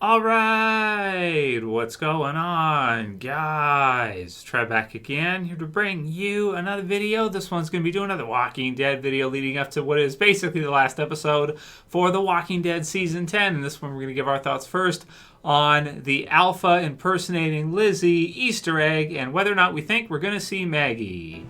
All right, what's going on, guys? Trev back again, here to bring you another video. This one's going to be doing another Walking Dead video leading up to what is basically the last episode for The Walking Dead Season 10. And this one we're going to give our thoughts first on the Alpha impersonating Lizzie Easter Egg and whether or not we think we're going to see Maggie.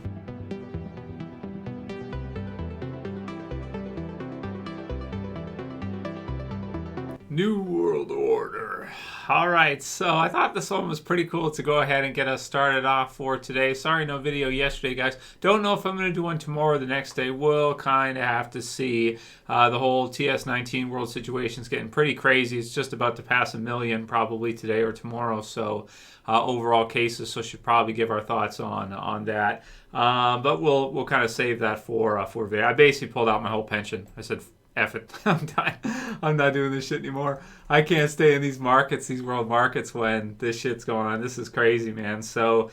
New World Order. All right, so I thought this one was pretty cool to go ahead and get us started off for today. Sorry, no video yesterday, guys. Don't know if I'm going to do one tomorrow or the next day. We'll kind of have to see. The whole TS19 world situation is getting pretty crazy. It's just about to pass 1 million probably today or tomorrow. So overall cases, so should probably give our thoughts on that. But we'll kind of save that for video. I basically pulled out my whole pension. I said, F it. I'm done. I'm not doing this shit anymore. I can't stay in these markets, these world markets, when this shit's going on. This is crazy, man. So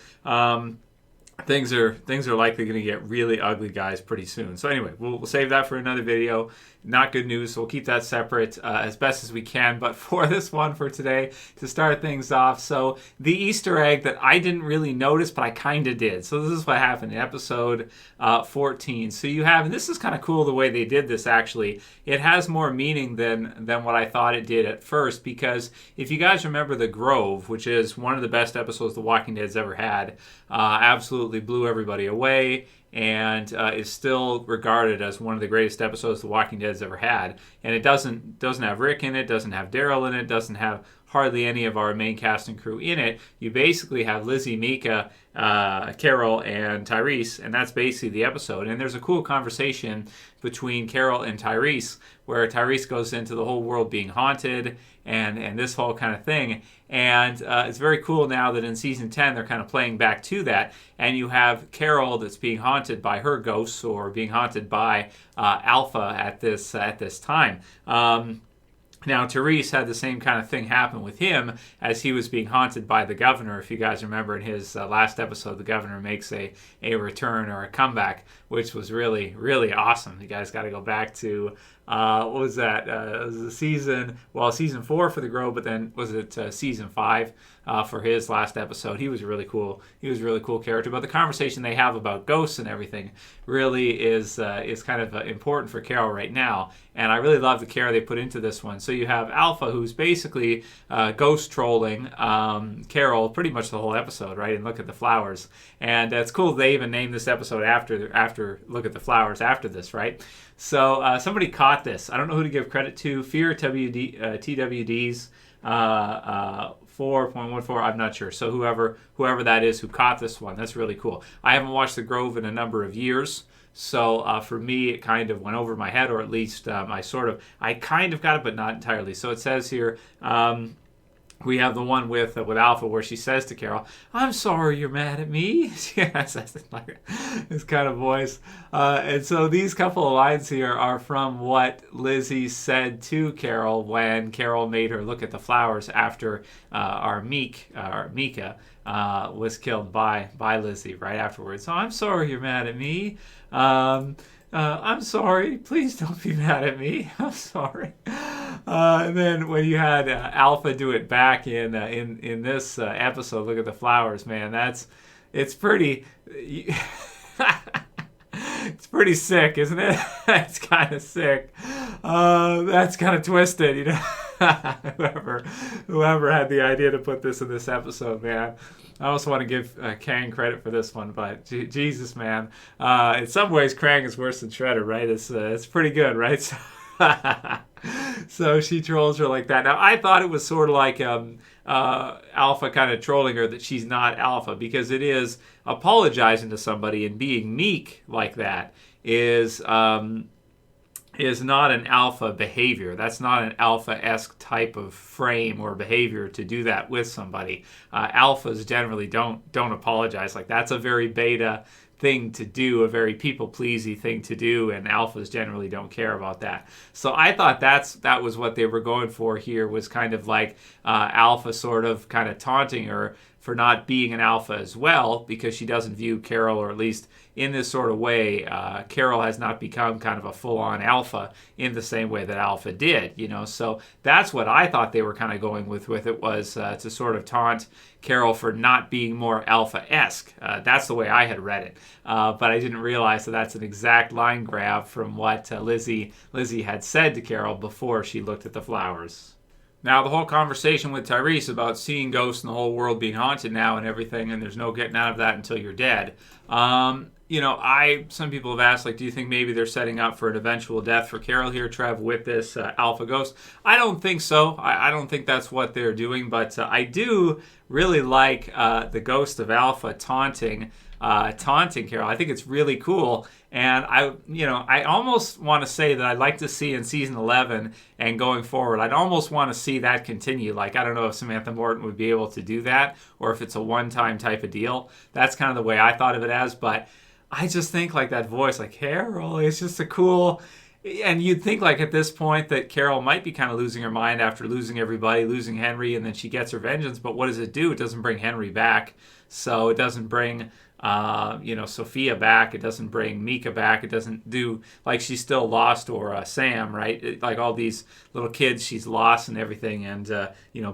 things are likely going to get really ugly, guys, pretty soon. So anyway, we'll save that for another video. Not good news, so we'll keep that separate as best as we can. But for this one for today, to start things off, so the Easter egg that I didn't really notice, but I kind of did. So this is what happened in episode 14. So you have, and this is kind of cool the way they did this, actually. It has more meaning than what I thought it did at first, because if you guys remember The Grove, which is one of the best episodes The Walking Dead's ever had, absolutely blew everybody away, and is still regarded as one of the greatest episodes The Walking Dead's ever had. And it doesn't have Rick in it, doesn't have Daryl in it, doesn't have hardly any of our main cast and crew in it. You basically have Lizzie, Mika, Carol, and Tyrese, and that's basically the episode. And there's a cool conversation between Carol and Tyrese, where Tyrese goes into the whole world being haunted and this whole kind of thing. And it's very cool now that in Season 10 they're kind of playing back to that. And you have Carol that's being haunted by her ghosts or being haunted by Alpha at this time. Now, Tyrese had the same kind of thing happen with him as he was being haunted by the governor. If you guys remember in his last episode, the governor makes a return or a comeback, which was really, really awesome. You guys got to go back to, what was that? It was the season 4 for The Grove, but then was it season 5 for his last episode? He was really cool. He was a really cool character. But the conversation they have about ghosts and everything really is kind of important for Carol right now. And I really love the care they put into this one. So you have Alpha, who's basically ghost trolling Carol pretty much the whole episode, right? And Look at the Flowers. And it's cool they even named this episode after Look at the Flowers after this, right? So somebody caught this. I don't know who to give credit to. TWD's 4.14, I'm not sure. So whoever that is who caught this one, that's really cool. I haven't watched The Grove in a number of years. So for me, it kind of went over my head, or at least I kind of got it, but not entirely. So it says here, we have the one with Alpha where she says to Carol, "I'm sorry you're mad at me." She says it like this kind of voice. And so these couple of lines here are from what Lizzie said to Carol when Carol made her look at the flowers after our Mika was killed by Lizzie right afterwards. "So I'm sorry you're mad at me. I'm sorry. Please don't be mad at me. I'm sorry." And then when you had Alpha do it back in this episode, Look at the Flowers, man, it's pretty it's pretty sick, isn't it? That's kind of sick. That's kind of twisted, you know. Whoever had the idea to put this in this episode, man. I also want to give Krang credit for this one, but Jesus, man. In some ways, Krang is worse than Shredder, right? It's pretty good, right? So she trolls her like that. Now, I thought it was sort of like Alpha kind of trolling her that she's not Alpha, because it is apologizing to somebody and being meek like that is not an Alpha behavior. That's not an Alpha-esque type of frame or behavior to do that with somebody. Alphas generally don't apologize. Like, that's a very beta thing to do, a very people-pleasy thing to do, and alphas generally don't care about that. So I thought that was what they were going for here, was kind of like Alpha sort of kind of taunting her for not being an alpha as well, because she doesn't view Carol, or at least in this sort of way, Carol has not become kind of a full-on alpha in the same way that Alpha did, So that's what I thought they were kind of going with it, was to sort of taunt Carol for not being more alpha-esque. That's the way I had read it. But I didn't realize that that's an exact line grab from what Lizzie had said to Carol before she looked at the flowers. Now, the whole conversation with Tyrese about seeing ghosts and the whole world being haunted now and everything, and there's no getting out of that until you're dead. Some people have asked, do you think maybe they're setting up for an eventual death for Carol here, Trev, with this alpha ghost? I don't think so. I don't think that's what they're doing, but I do really like the ghost of Alpha taunting Carol. I think it's really cool. And I almost want to say that I'd like to see in season 11 and going forward, I'd almost want to see that continue. I don't know if Samantha Morton would be able to do that, or if it's a one-time type of deal. That's kind of the way I thought of it as, but I just think that voice, Carol, it's just a cool. And you'd think at this point that Carol might be kind of losing her mind after losing everybody, losing Henry, and then she gets her vengeance. But what does it do? It doesn't bring Henry back. So it doesn't bring Sophia back. It doesn't bring Mika back. It doesn't do she's still lost, or Sam, right? All these little kids she's lost and everything, and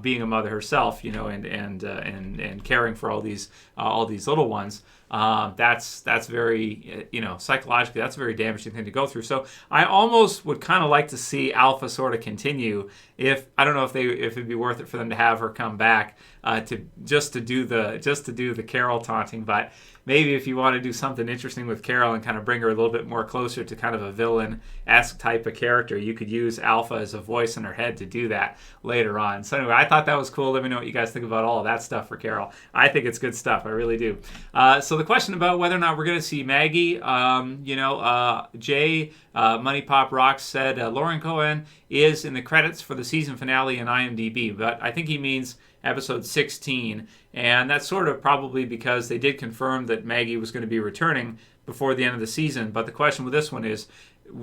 being a mother herself, and caring for all these little ones. That's very, psychologically, that's a very damaging thing to go through. So I almost would kind of like to see Alpha sort of continue. I don't know if it'd be worth it for them to have her come back to do the Carol taunting, but maybe if you want to do something interesting with Carol and kind of bring her a little bit more closer to kind of a villain-esque type of character, you could use Alpha as a voice in her head to do that later on. So anyway, I thought that was cool. Let me know what you guys think about all of that stuff for Carol. I think it's good stuff. I really do. So the question about whether or not we're going to see Maggie, Jmoneypoprocks said Loren Cohen is in the credits for the season finale in IMDB, but I think he means episode 16, and that's sort of probably because they did confirm that Maggie was going to be returning before the end of the season. But the question with this one is,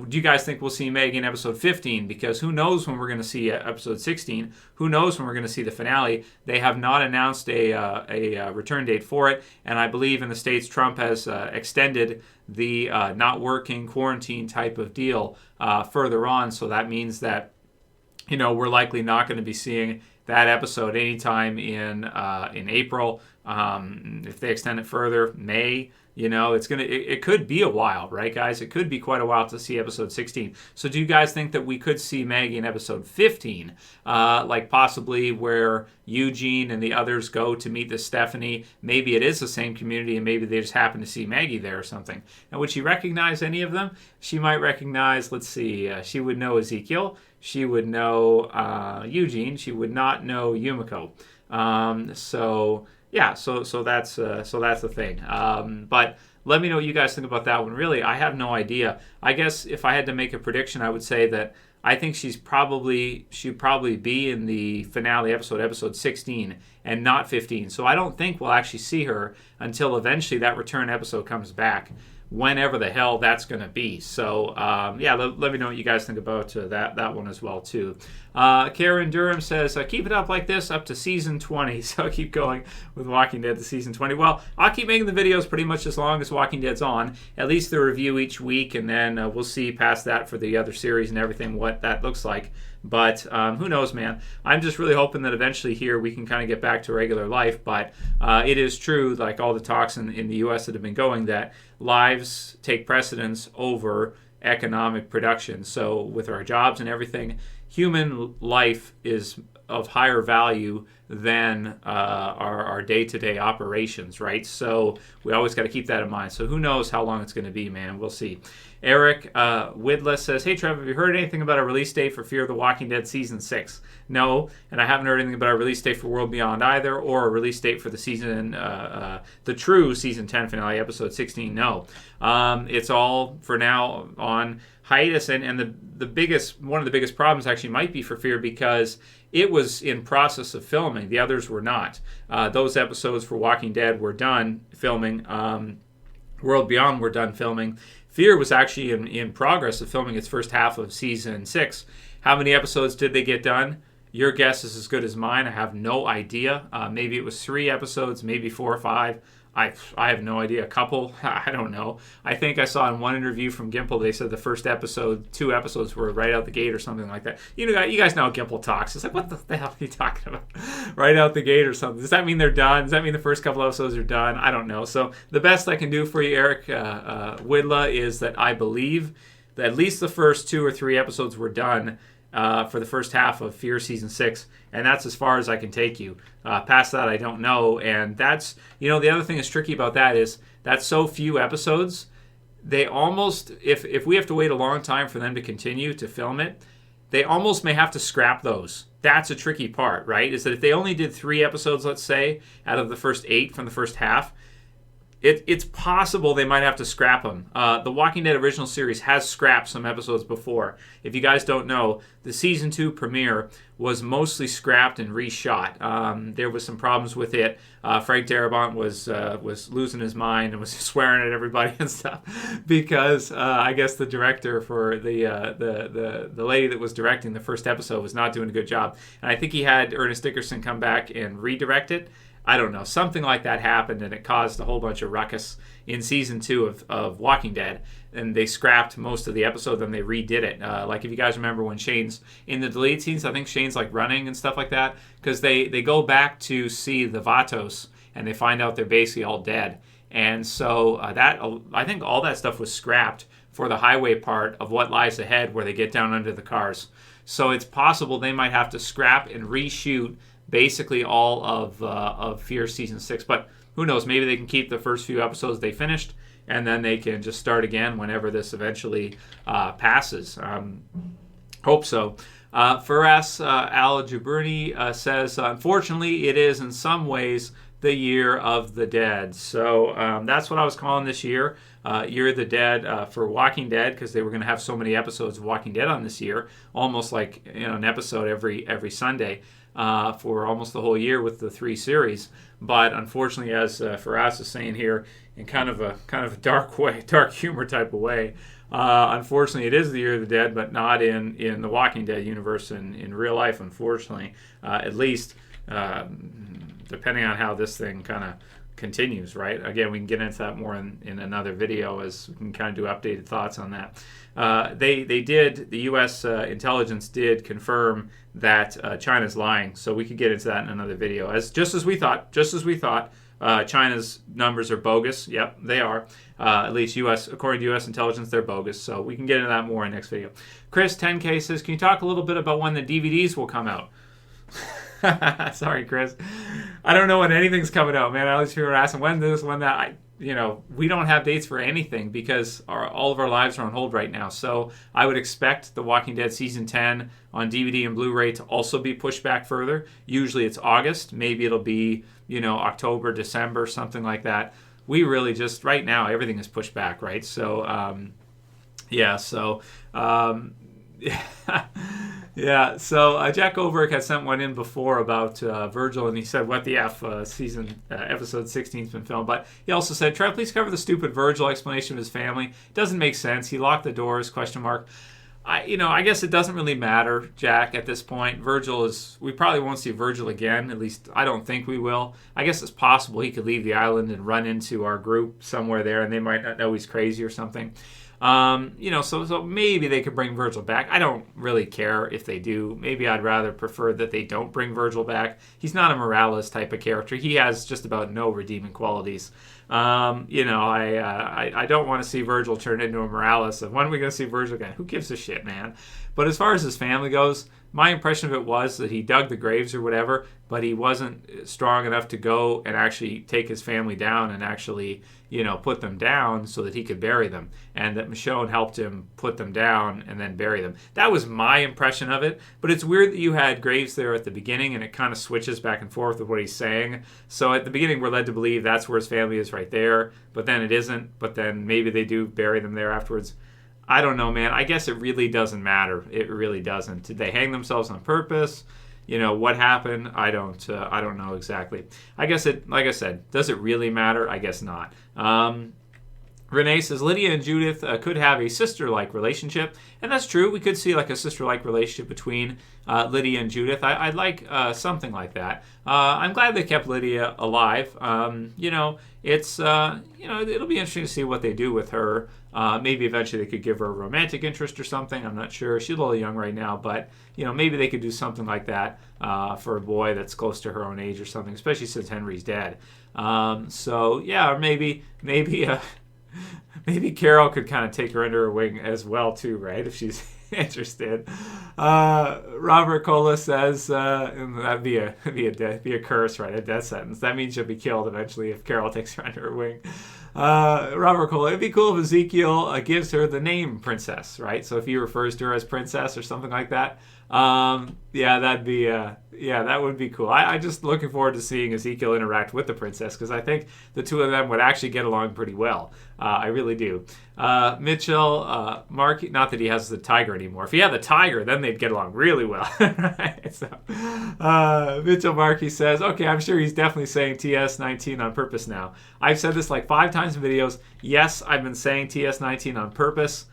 do you guys think we'll see Maggie in episode 15? Because who knows when we're going to see episode 16? Who knows when we're going to see the finale? They have not announced a return date for it, and I believe in the States Trump has extended the not working quarantine type of deal further on. So that means that we're likely not going to be seeing that episode anytime in April. If they extend it further, May. It could be a while, right, guys? It could be quite a while to see episode 16. So do you guys think that we could see Maggie in episode 15? Possibly where Eugene and the others go to meet the Stephanie. Maybe it is the same community, and maybe they just happen to see Maggie there or something. And would she recognize any of them? She might recognize, she would know Ezekiel. She would know Eugene. She would not know Yumiko. So that's the thing. But let me know what you guys think about that one. Really, I have no idea. I guess if I had to make a prediction, I would say that I think she'd probably be in the finale episode 16, and not 15. So I don't think we'll actually see her until eventually that return episode comes back, whenever the hell that's going to be. So, let me know what you guys think about that one as well, too. Karen Durham says, keep it up like this up to season 20. So keep going with Walking Dead to season 20. Well, I'll keep making the videos pretty much as long as Walking Dead's on. At least the review each week, and then we'll see past that for the other series and everything, what that looks like. But who knows, man. I'm just really hoping that eventually here we can kind of get back to regular life. But it is true, all the talks in the U.S. that have been going, that lives take precedence over economic production. So with our jobs and everything, human life is of higher value than our day-to-day operations, right? So we always got to keep that in mind. So who knows how long it's going to be, man. We'll see. Erik Whittla says, hey, Trev, have you heard anything about a release date for Fear the Walking Dead Season 6? No, and I haven't heard anything about a release date for World Beyond either, or a release date for the the true Season 10 finale, Episode 16. No. It's all, for now, on hiatus, and one of the biggest problems actually might be for Fear, because it was in process of filming. The others were not. Those episodes for Walking Dead were done filming. World Beyond were done filming. Fear was actually in progress of filming its first half of season 6. How many episodes did they get done? Your guess is as good as mine. I have no idea. Maybe it was 3 episodes, maybe 4 or 5. I have no idea. A couple, I don't know. I think I saw in one interview from Gimple, they said the first episode, 2 episodes were right out the gate or something like that. You guys know how Gimple talks. It's like, what the hell are you talking about? Right out the gate or something. Does that mean they're done? Does that mean the first couple episodes are done? I don't know. So the best I can do for you, Erik Whittla, is that I believe that at least the first 2 or 3 episodes were done for the first half of Fear Season 6, and that's as far as I can take you. Past that, I don't know, and that's, the other thing that's tricky about that is that's so few episodes, they almost, if we have to wait a long time for them to continue to film it, they almost may have to scrap those. That's a tricky part, right? Is that if they only did 3 episodes, let's say, out of the first 8 from the first half, it's possible they might have to scrap them. The Walking Dead original series has scrapped some episodes before. If you guys don't know, the Season 2 premiere was mostly scrapped and reshot. There was some problems with it. Frank Darabont was losing his mind and was swearing at everybody and stuff because I guess the director for the lady that was directing the first episode was not doing a good job. And I think he had Ernest Dickerson come back and redirect it. I don't know. Something like that happened, and it caused a whole bunch of ruckus in Season 2 of Walking Dead. And they scrapped most of the episode, then they redid it. Like if you guys remember when Shane's in the deleted scenes, I think Shane's like running and stuff like that, because they go back to see the Vatos, and they find out they're basically all dead. And so I think all that stuff was scrapped for the highway part of What Lies Ahead, where they get down under the cars. So it's possible they might have to scrap and reshoot basically all of Fear Season 6. But who knows? Maybe they can keep the first few episodes they finished, and then they can just start again whenever this eventually passes. Hope so. Firas Al-Jubouri says, unfortunately, it is in some ways the Year of the Dead. So that's what I was calling this year. Year of the Dead for Walking Dead, because they were going to have so many episodes of Walking Dead on this year, almost like an episode every Sunday. For almost the whole year with the 3 series, but unfortunately, as Firas is saying here, in kind of a dark humor type of way, unfortunately, it is the Year of the Dead, but not in the Walking Dead universe in real life. Unfortunately, at least depending on how this thing kind of continues, right? Again, we can get into that more in another video as we can kind of do updated thoughts on that. The U.S. intelligence did confirm that China's lying, so we could get into that in another video. Just as we thought, China's numbers are bogus. Yep, they are. At least according to U.S. intelligence, they're bogus. So we can get into that more in the next video. Chris 10K says, can you talk a little bit about when the DVDs will come out? Sorry, Chris. I don't know when anything's coming out, man. I always hear asking when this, when that. We don't have dates for anything because all of our lives are on hold right now. So I would expect The Walking Dead Season 10 on DVD and Blu-ray to also be pushed back further. Usually it's August. Maybe it'll be, October, December, something like that. We really just, right now, everything is pushed back, right? So, yeah, so Jack Goldberg had sent one in before about Virgil, and he said, what the F, episode 16's been filmed. But he also said, Trev, please cover the stupid Virgil explanation of his family. It doesn't make sense. He locked the doors, ? I guess it doesn't really matter, Jack, at this point. We probably won't see Virgil again. At least I don't think we will. I guess it's possible he could leave the island and run into our group somewhere there, and they might not know he's crazy or something. So maybe they could bring Virgil back. I don't really care if they do. Maybe I'd rather prefer that they don't bring Virgil back. He's not a Morales type of character. He has just about no redeeming qualities. I don't want to see Virgil turn into a Morales. When are we going to see Virgil again? Who gives a shit, man? But as far as his family goes, my impression of it was that he dug the graves or whatever, but he wasn't strong enough to go and actually take his family down and actually, put them down so that he could bury them. And that Michonne helped him put them down and then bury them. That was my impression of it. But it's weird that you had graves there at the beginning and it kind of switches back and forth with what he's saying. So at the beginning, we're led to believe that's where his family is right there. But then it isn't. But then maybe they do bury them there afterwards. I don't know, man. I guess it really doesn't matter. It really doesn't. Did they hang themselves on purpose? What happened? I don't know exactly. I guess like I said, does it really matter? I guess not. Renae says Lydia and Judith could have a sister-like relationship, and that's true. We could see like a sister-like relationship between Lydia and Judith. I'd like something like that. I'm glad they kept Lydia alive. It's it'll be interesting to see what they do with her. Maybe eventually they could give her a romantic interest or something. I'm not sure. She's a little young right now, but maybe they could do something like that for a boy that's close to her own age or something, especially since Henry's dead. Or maybe Carol could kind of take her under her wing as well too, right? If she's interested. Robert Cola says, and that'd be a curse, right? A death sentence. That means she'll be killed eventually if Carol takes her under her wing. Robert Cola, it'd be cool if Ezekiel gives her the name Princess, right? So if he refers to her as Princess or something like that. That would be cool. I just looking forward to seeing Ezekiel interact with the princess, because I think the two of them would actually get along pretty well. I really do. Mitchell, Markey, not that he has the tiger anymore. If he had the tiger, then they'd get along really well. Right? So, Mitchell Markey says, okay, I'm sure he's definitely saying TS19 on purpose now. I've said this like 5 times in videos. Yes, I've been saying TS19 on purpose.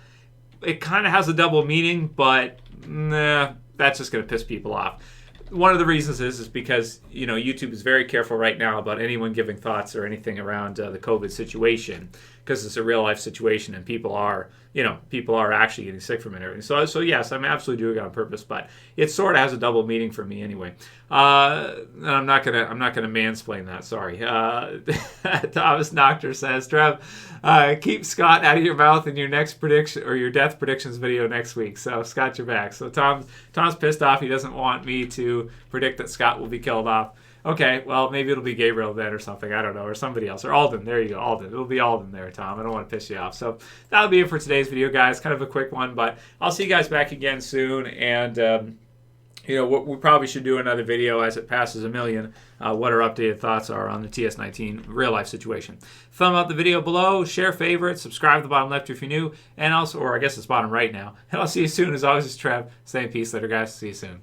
It kind of has a double meaning, but nah, that's just going to piss people off. One of the reasons is because YouTube is very careful right now about anyone giving thoughts or anything around the COVID situation, because it's a real life situation and people are actually getting sick from it and everything. So yes, I'm absolutely doing it on purpose, but it sort of has a double meaning for me anyway. And I'm not gonna mansplain that. Sorry. Thomas Noctor says, Trev, keep Scott out of your mouth in your next prediction or your death predictions video next week. So Scott, you're back. So Tom's pissed off. He doesn't want me to predict that Scott will be killed off. Okay, well, maybe it'll be Gabriel then or something. I don't know. Or somebody else. Or Alden. There you go. Alden. It'll be Alden there, Tom. I don't want to piss you off. So that'll be it for today's video, guys. Kind of a quick one, but I'll see you guys back again soon. And, we probably should do another video as it passes 1 million, what our updated thoughts are on the TS19 real-life situation. Thumb up the video below, share favorites, subscribe to the bottom left if you're new, and also, or I guess it's bottom right now. And I'll see you soon. As always, it's Trev. Stay in peace later, guys. See you soon.